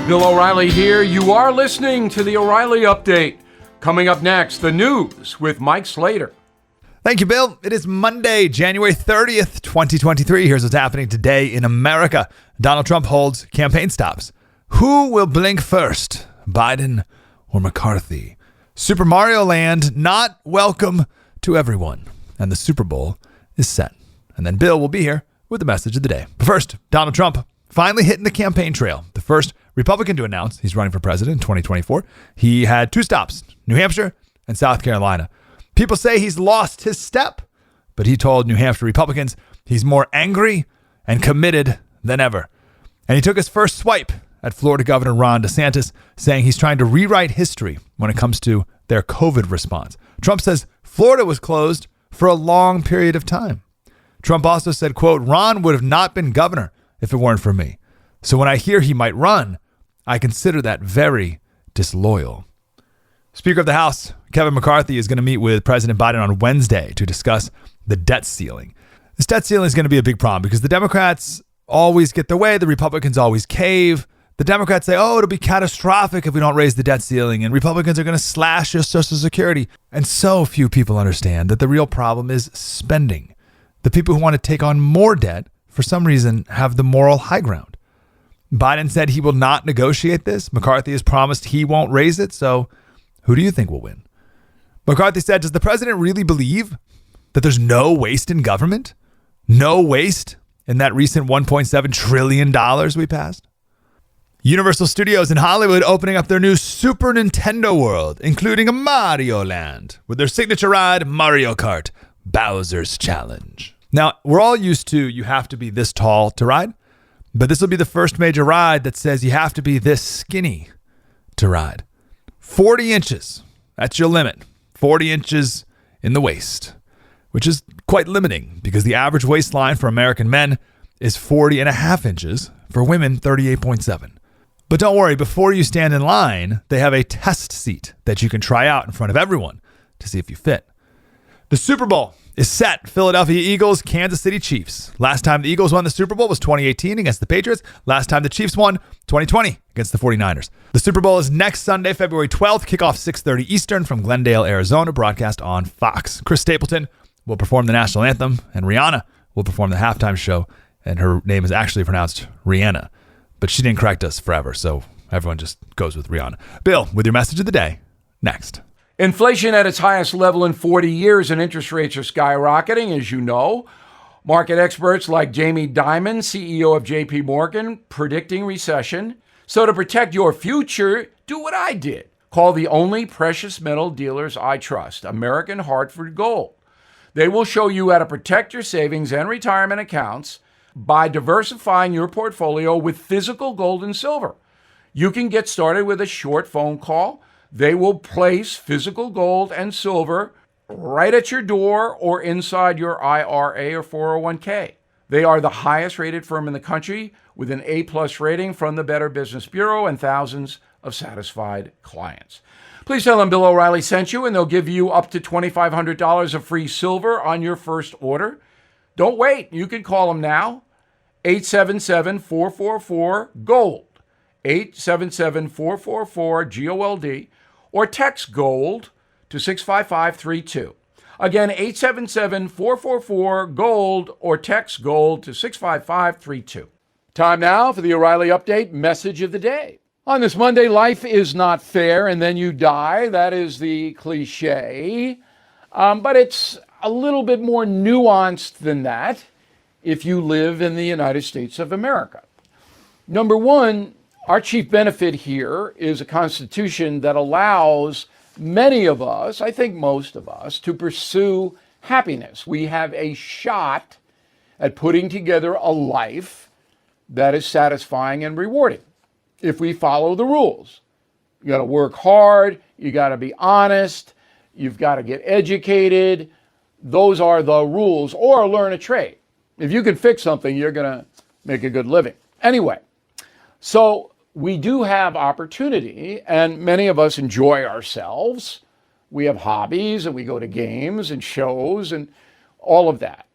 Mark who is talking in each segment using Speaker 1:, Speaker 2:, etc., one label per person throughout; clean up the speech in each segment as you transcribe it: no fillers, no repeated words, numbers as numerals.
Speaker 1: Bill O'Reilly here. You are listening to the O'Reilly Update. Coming up next, the news with Mike Slater.
Speaker 2: Thank you, Bill. It is Monday, January 30th, 2023. Here's what's happening today in America. Donald Trump holds campaign stops. Who will blink first, Biden or McCarthy? Super Mario Land not welcome to everyone. And the Super Bowl is set. And then Bill will be here with the message of the day. But first, Donald Trump finally hitting the campaign trail. The first Republican to announce he's running for president in 2024. He had two stops, New Hampshire and South Carolina. People say he's lost his step, but he told New Hampshire Republicans he's more angry and committed than ever. And he took his first swipe at Florida Governor Ron DeSantis, saying he's trying to rewrite history when it comes to their COVID response. Trump says Florida was closed for a long period of time. Trump also said, quote, Ron would have not been governor if it weren't for me. So when I hear he might run, I consider that very disloyal. Speaker of the House, Kevin McCarthy, is going to meet with President Biden on Wednesday to discuss the debt ceiling. This debt ceiling is going to be a big problem because the Democrats always get their way. The Republicans always cave. The Democrats say, oh, it'll be catastrophic if we don't raise the debt ceiling. And Republicans are going to slash your Social Security. And so few people understand that the real problem is spending. The people who want to take on more debt, for some reason, have the moral high ground. Biden said he will not negotiate this. McCarthy has promised he won't raise it. So who do you think will win? McCarthy said, does the president really believe that there's no waste in government? No waste in that recent $1.7 trillion we passed? Universal Studios in Hollywood opening up their new Super Nintendo World, including a Mario Land with their signature ride, Mario Kart Bowser's Challenge. Now, we're all used to you have to be this tall to ride, but this will be the first major ride that says you have to be this skinny to ride. 40 inches. That's your limit. 40 inches in the waist, which is quite limiting because the average waistline for American men is 40 and a half inches. For women, 38.7. But don't worry, before you stand in line, they have a test seat that you can try out in front of everyone to see if you fit. The Super Bowl is set. Philadelphia Eagles, Kansas City Chiefs. Last time the Eagles won the Super Bowl was 2018 against the Patriots. Last time the Chiefs won, 2020 against the 49ers. The Super Bowl is next Sunday, February 12th, kickoff 6:30 Eastern from Glendale, Arizona, broadcast on Fox. Chris Stapleton will perform the national anthem, and Rihanna will perform the halftime show, and her name is actually pronounced Rihanna, but she didn't correct us forever, so everyone just goes with Rihanna. Bill, with your message of the day, next.
Speaker 1: Inflation at its highest level in 40 years and interest rates are skyrocketing, as you know. Market experts like Jamie Dimon, CEO of JP Morgan, predicting recession. So to protect your future, do what I did. Call the only precious metal dealers I trust, American Hartford Gold. They will show you how to protect your savings and retirement accounts by diversifying your portfolio with physical gold and silver. You can get started with a short phone call. They will place physical gold and silver right at your door or inside your IRA or 401k. They are the highest rated firm in the country with an A+ rating from the Better Business Bureau and thousands of satisfied clients. Please tell them Bill O'Reilly sent you and they'll give you up to $2,500 of free silver on your first order. Don't wait. You can call them now. 877-444-GOLD. 877-444-GOLD. Or text GOLD to 65532. Again, 877-444-GOLD or text GOLD to 65532. Time now for the O'Reilly Update message of the day. On this Monday, life is not fair and then you die. That is the cliche. But it's a little bit more nuanced than that if you live in the United States of America. Number one, our chief benefit here is a constitution that allows many of us, I think most of us, to pursue happiness. We have a shot at putting together a life that is satisfying and rewarding if we follow the rules. You got to work hard, you got to be honest, you've got to get educated. Those are the rules, or learn a trade. If you can fix something, you're going to make a good living. Anyway, so we do have opportunity, and many of us enjoy ourselves. We have hobbies, and we go to games and shows and all of that.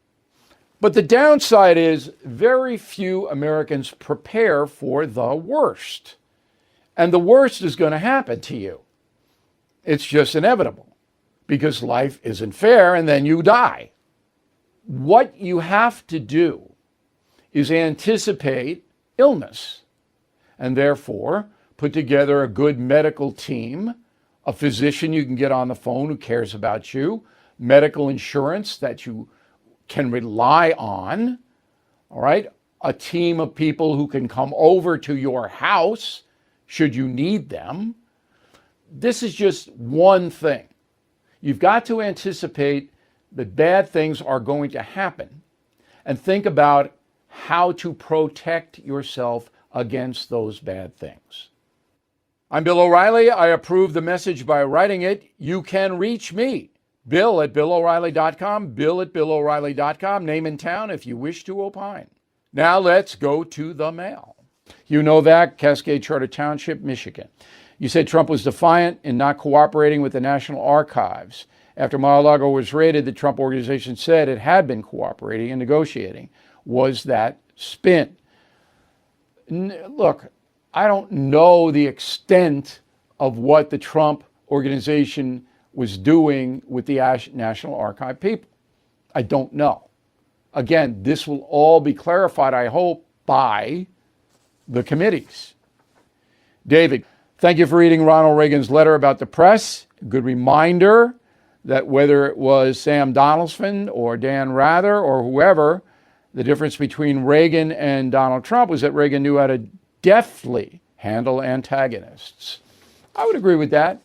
Speaker 1: But the downside is very few Americans prepare for the worst. And the worst is going to happen to you. It's just inevitable because life isn't fair and then you die. What you have to do is anticipate illness and therefore put together a good medical team, a physician you can get on the phone who cares about you, medical insurance that you can rely on, all right? A team of people who can come over to your house should you need them. This is just one thing. You've got to anticipate that bad things are going to happen and think about how to protect yourself against those bad things. I'm Bill O'Reilly. I approve the message by writing it. You can reach me, Bill at BillO'Reilly.com, Bill at BillO'Reilly.com, name and town if you wish to opine. Now let's go to the mail. Hugh Novak, Cascade Charter Township, Michigan. You said Trump was defiant in not cooperating with the National Archives. After Mar-a-Lago was raided, the Trump organization said it had been cooperating and negotiating. Was that spin? Look, I don't know the extent of what the Trump organization was doing with the National Archive people. I don't know. Again, this will all be clarified, I hope, by the committees. David, thank you for reading Ronald Reagan's letter about the press. Good reminder that whether it was Sam Donaldson or Dan Rather or whoever, the difference between Reagan and Donald Trump was that Reagan knew how to deftly handle antagonists. I would agree with that.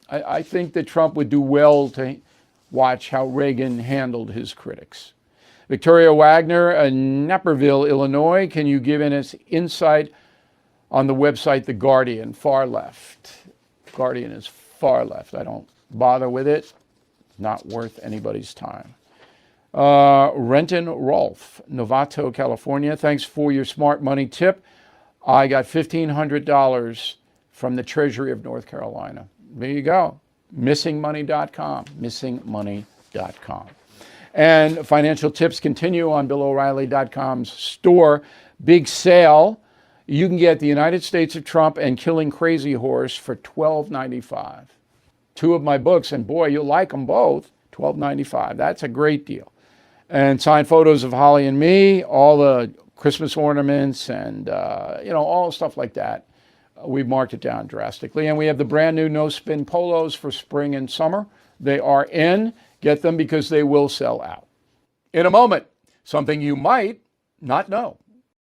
Speaker 1: I think that Trump would do well to watch how Reagan handled his critics. Victoria Wagner, Naperville, Illinois, can you give us insight on the website The Guardian, far left? Guardian is far left. I don't bother with it. Not worth anybody's time. Renton Rolf, Novato, California. Thanks for your smart money tip. I got $1,500 from the Treasury of North Carolina. There you go. Missingmoney.com. Missingmoney.com. And financial tips continue on BillO'Reilly.com's store. Big sale. You can get The United States of Trump and Killing Crazy Horse for $12.95. Two of my books, and boy, you'll like them both. $12.95. That's a great deal. And signed photos of Holly and me, all the Christmas ornaments and, all stuff like that. We've marked it down drastically. And we have the brand new No Spin Polos for spring and summer. They are in. Get them because they will sell out. In a moment, something you might not know.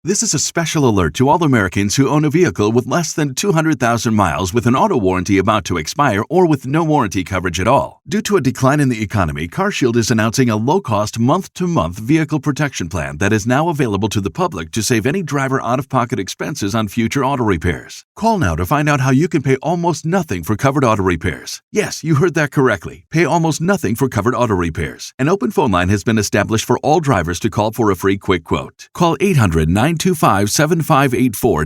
Speaker 3: This is a special alert to all Americans who own a vehicle with less than 200,000 miles with an auto warranty about to expire or with no warranty coverage at all. Due to a decline in the economy, CarShield is announcing a low-cost month-to-month vehicle protection plan that is now available to the public to save any driver out-of-pocket expenses on future auto repairs. Call now to find out how you can pay almost nothing for covered auto repairs. Yes, you heard that correctly. Pay almost nothing for covered auto repairs. An open phone line has been established for all drivers to call for a free quick quote. Call 800-925-7584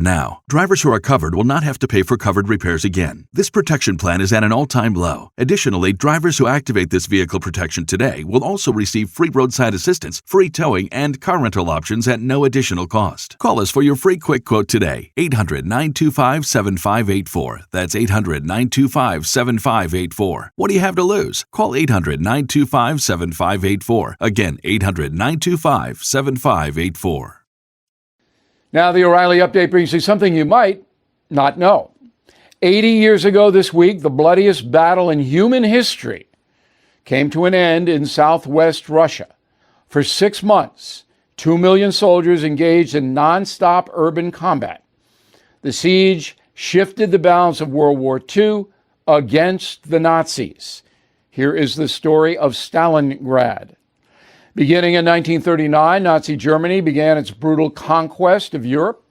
Speaker 3: now. Drivers who are covered will not have to pay for covered repairs again. This protection plan is at an all-time low. Additionally, drivers who activate this vehicle protection today will also receive free roadside assistance, free towing, and car rental options at no additional cost. Call us for your free quick quote today. 800-925-7584. That's 800-925-7584. What do you have to lose? Call 800-925-7584. Again, 800-925-7584.
Speaker 1: Now, the O'Reilly Update brings you something you might not know. 80 years ago this week, the bloodiest battle in human history came to an end in southwest Russia. For 6 months, 2 million soldiers engaged in nonstop urban combat. The siege shifted the balance of World War II against the Nazis. Here is the story of Stalingrad. Beginning in 1939, Nazi Germany began its brutal conquest of Europe.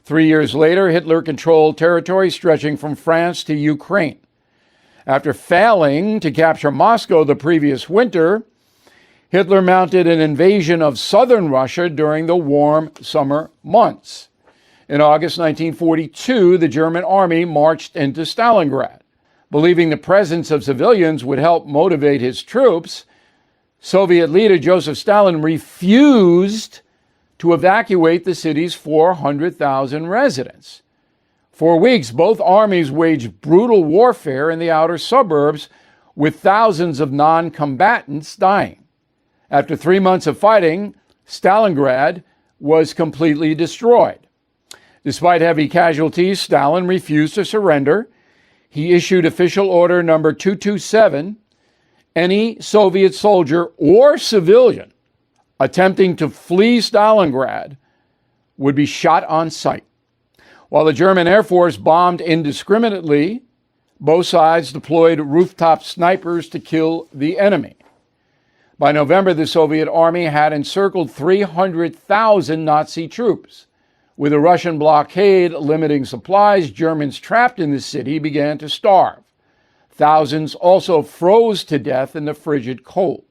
Speaker 1: 3 years later, Hitler controlled territory stretching from France to Ukraine. After failing to capture Moscow the previous winter, Hitler mounted an invasion of southern Russia during the warm summer months. In August 1942, the German army marched into Stalingrad. Believing the presence of civilians would help motivate his troops, Soviet leader Joseph Stalin refused to evacuate the city's 400,000 residents. For weeks, both armies waged brutal warfare in the outer suburbs, with thousands of non-combatants dying. After 3 months of fighting, Stalingrad was completely destroyed. Despite heavy casualties, Stalin refused to surrender. He issued official order number 227. Any Soviet soldier or civilian attempting to flee Stalingrad would be shot on sight. While the German Air Force bombed indiscriminately, both sides deployed rooftop snipers to kill the enemy. By November, the Soviet army had encircled 300,000 Nazi troops. With a Russian blockade limiting supplies, Germans trapped in the city began to starve. Thousands also froze to death in the frigid cold.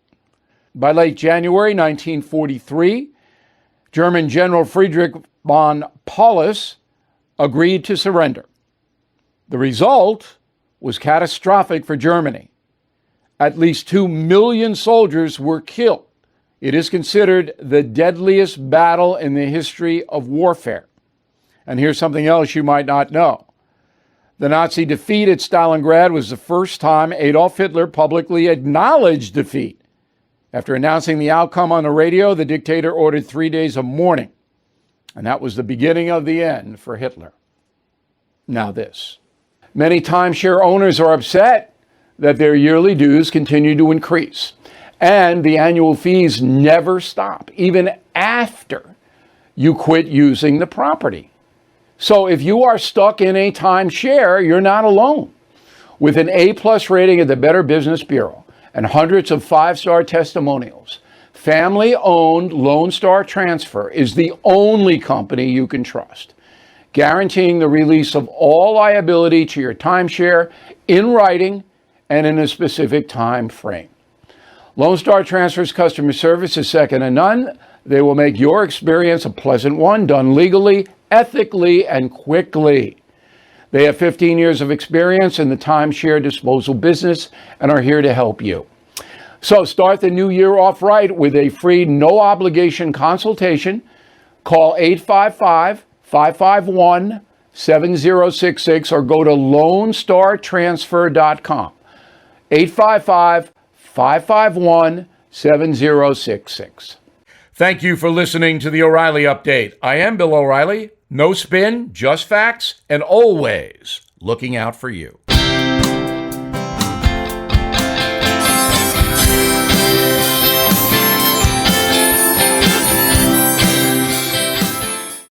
Speaker 1: By late January 1943, German General Friedrich von Paulus agreed to surrender. The result was catastrophic for Germany. At least 2 million soldiers were killed. It is considered the deadliest battle in the history of warfare. And here's something else you might not know. The Nazi defeat at Stalingrad was the first time Adolf Hitler publicly acknowledged defeat. After announcing the outcome on the radio, the dictator ordered 3 days of mourning. And that was the beginning of the end for Hitler. Now this. Many timeshare owners are upset that their yearly dues continue to increase. And the annual fees never stop, even after you quit using the property. So if you are stuck in a timeshare, you're not alone. With an A+ rating at the Better Business Bureau and hundreds of 5-star testimonials, family-owned Lone Star Transfer is the only company you can trust, guaranteeing the release of all liability to your timeshare in writing and in a specific time frame. Lone Star Transfer's customer service is second to none. They will make your experience a pleasant one, done legally, ethically, and quickly. They have 15 years of experience in the timeshare disposal business and are here to help you. So start the new year off right with a free, no-obligation consultation. Call 855-551-7066 or go to LoneStarTransfer.com. 855-551-7066. Thank you for listening to the O'Reilly Update. I am Bill O'Reilly. No spin, just facts, and always looking out for you.